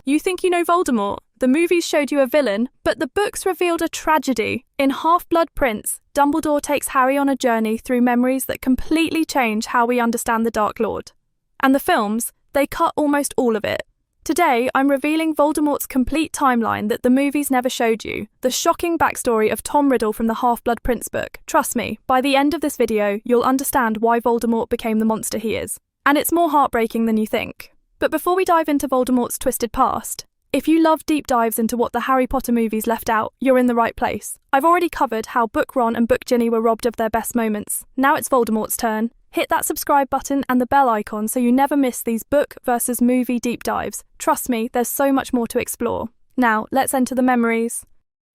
You think you know Voldemort? The movies showed you a villain, but the books revealed a tragedy. In Half-Blood Prince, Dumbledore takes Harry on a journey through memories that completely change how we understand the Dark Lord. And the films, they cut almost all of it. Today, I'm revealing Voldemort's complete timeline that the movies never showed you, the shocking backstory of Tom Riddle from the Half-Blood Prince book. Trust me, by the end of this video, you'll understand why Voldemort became the monster he is. And it's more heartbreaking than you think. But before we dive into Voldemort's twisted past, if you love deep dives into what the Harry Potter movies left out, you're in the right place. I've already covered how Book Ron and Book Ginny were robbed of their best moments. Now it's Voldemort's turn. Hit that subscribe button and the bell icon so you never miss these book versus movie deep dives. Trust me, there's so much more to explore. Now, let's enter the memories.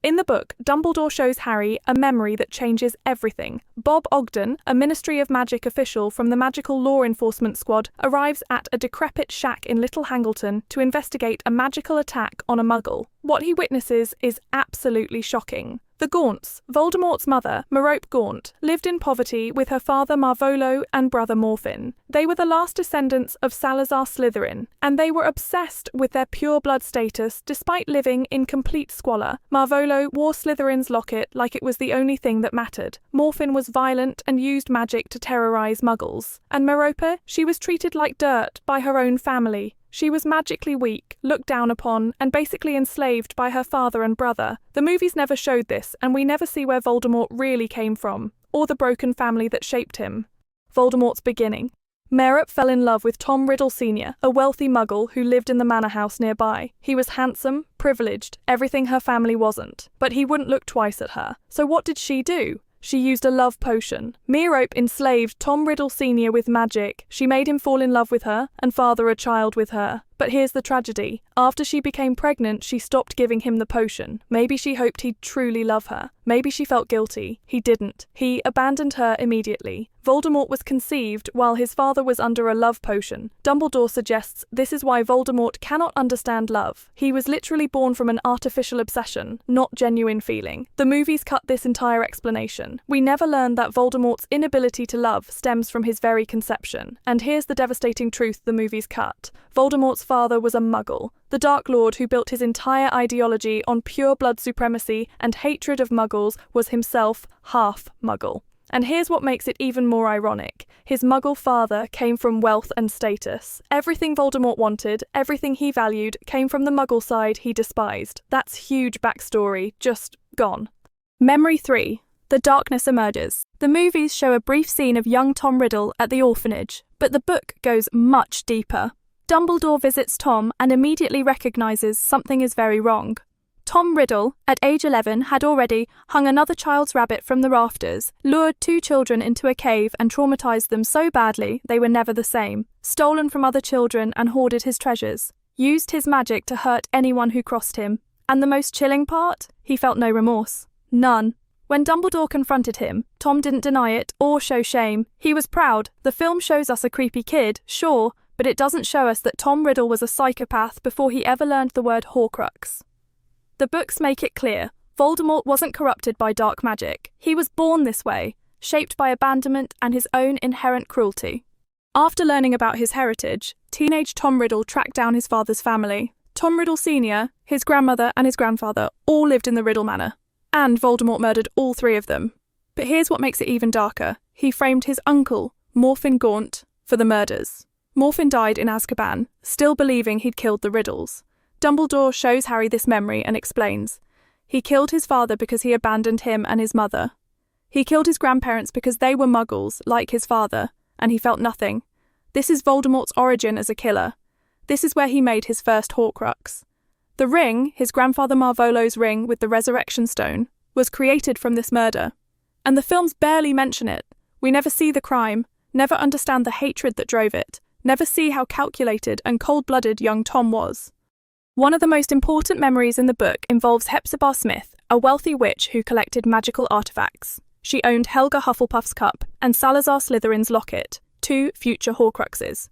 In the book, Dumbledore shows Harry a memory that changes everything. Bob Ogden, a Ministry of Magic official from the Magical Law Enforcement Squad, arrives at a decrepit shack in Little Hangleton to investigate a magical attack on a Muggle. What he witnesses is absolutely shocking. The Gaunts, Voldemort's mother, Merope Gaunt, lived in poverty with her father Marvolo and brother Morphin. They were the last descendants of Salazar Slytherin, and they were obsessed with their pure-blood status despite living in complete squalor. Marvolo wore Slytherin's locket like it was the only thing that mattered. Morphin was violent and used magic to terrorize Muggles. And Merope, she was treated like dirt by her own family. She was magically weak, looked down upon, and basically enslaved by her father and brother. The movies never showed this, and we never see where Voldemort really came from, or the broken family that shaped him. Voldemort's beginning. Merope fell in love with Tom Riddle Sr., a wealthy Muggle who lived in the manor house nearby. He was handsome, privileged, everything her family wasn't. But he wouldn't look twice at her. So what did she do? She used a love potion. Merope enslaved Tom Riddle Sr. with magic. She made him fall in love with her and father a child with her. But here's the tragedy. After she became pregnant, she stopped giving him the potion. Maybe she hoped he'd truly love her. Maybe she felt guilty. He didn't. He abandoned her immediately. Voldemort was conceived while his father was under a love potion. Dumbledore suggests this is why Voldemort cannot understand love. He was literally born from an artificial obsession, not genuine feeling. The movies cut this entire explanation. We never learn that Voldemort's inability to love stems from his very conception. And here's the devastating truth the movies cut. Voldemort's father was a Muggle, the Dark Lord who built his entire ideology on pure blood supremacy and hatred of Muggles was himself half Muggle. And here's what makes it even more ironic. His Muggle father came from wealth and status. Everything Voldemort wanted, everything he valued, came from the Muggle side he despised. That's huge backstory, just gone. Memory 3. The darkness emerges. The movies show a brief scene of young Tom Riddle at the orphanage, but the book goes much deeper. Dumbledore visits Tom and immediately recognizes something is very wrong. Tom Riddle, at age 11, had already hung another child's rabbit from the rafters, lured 2 children into a cave and traumatized them so badly they were never the same, stolen from other children and hoarded his treasures, used his magic to hurt anyone who crossed him. And the most chilling part? He felt no remorse. None. When Dumbledore confronted him, Tom didn't deny it or show shame. He was proud. The film shows us a creepy kid, sure, but it doesn't show us that Tom Riddle was a psychopath before he ever learned the word Horcrux. The books make it clear, Voldemort wasn't corrupted by dark magic. He was born this way, shaped by abandonment and his own inherent cruelty. After learning about his heritage, teenage Tom Riddle tracked down his father's family. Tom Riddle Sr., his grandmother and his grandfather all lived in the Riddle Manor, and Voldemort murdered all 3 of them. But here's what makes it even darker. He framed his uncle, Morphin Gaunt, for the murders. Morphin died in Azkaban, still believing he'd killed the Riddles. Dumbledore shows Harry this memory and explains. He killed his father because he abandoned him and his mother. He killed his grandparents because they were Muggles, like his father, and he felt nothing. This is Voldemort's origin as a killer. This is where he made his first Horcrux. The ring, his grandfather Marvolo's ring with the resurrection stone, was created from this murder. And the films barely mention it. We never see the crime, never understand the hatred that drove it, never see how calculated and cold-blooded young Tom was. One of the most important memories in the book involves Hepzibah Smith, a wealthy witch who collected magical artifacts. She owned Helga Hufflepuff's cup and Salazar Slytherin's locket, 2 future Horcruxes.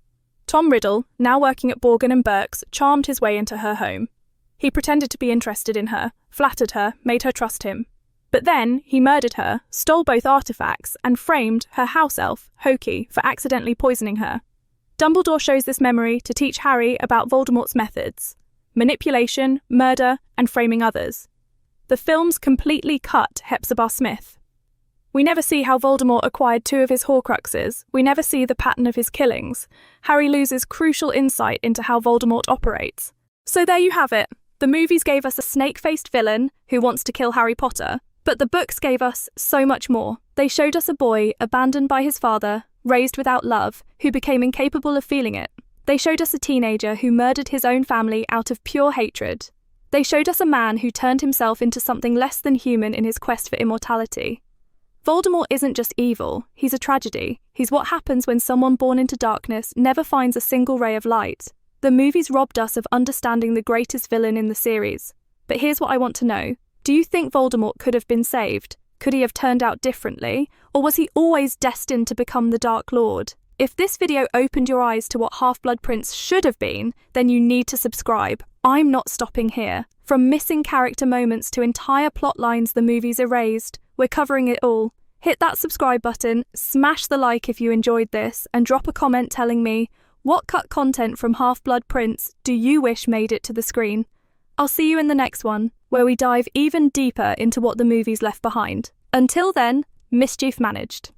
Tom Riddle, now working at Borgin & Burke's, charmed his way into her home. He pretended to be interested in her, flattered her, made her trust him. But then, he murdered her, stole both artifacts, and framed her house elf, Hokey, for accidentally poisoning her. Dumbledore shows this memory to teach Harry about Voldemort's methods. manipulation, murder, and framing others. The films completely cut Hepzibah Smith. We never see how Voldemort acquired 2 of his Horcruxes. We never see the pattern of his killings. Harry loses crucial insight into how Voldemort operates. So there you have it. The movies gave us a snake-faced villain who wants to kill Harry Potter, but the books gave us so much more. They showed us a boy abandoned by his father, raised without love, who became incapable of feeling it. They showed us a teenager who murdered his own family out of pure hatred. They showed us a man who turned himself into something less than human in his quest for immortality. Voldemort isn't just evil, he's a tragedy. He's what happens when someone born into darkness never finds a single ray of light. The movies robbed us of understanding the greatest villain in the series. But here's what I want to know. Do you think Voldemort could have been saved? Could he have turned out differently? Or was he always destined to become the Dark Lord? If this video opened your eyes to what Half-Blood Prince should have been, then you need to subscribe. I'm not stopping here. From missing character moments to entire plot lines the movies erased, we're covering it all. Hit that subscribe button, smash the like if you enjoyed this, and drop a comment telling me, what cut content from Half-Blood Prince do you wish made it to the screen? I'll see you in the next one, where we dive even deeper into what the movies left behind. Until then, mischief managed.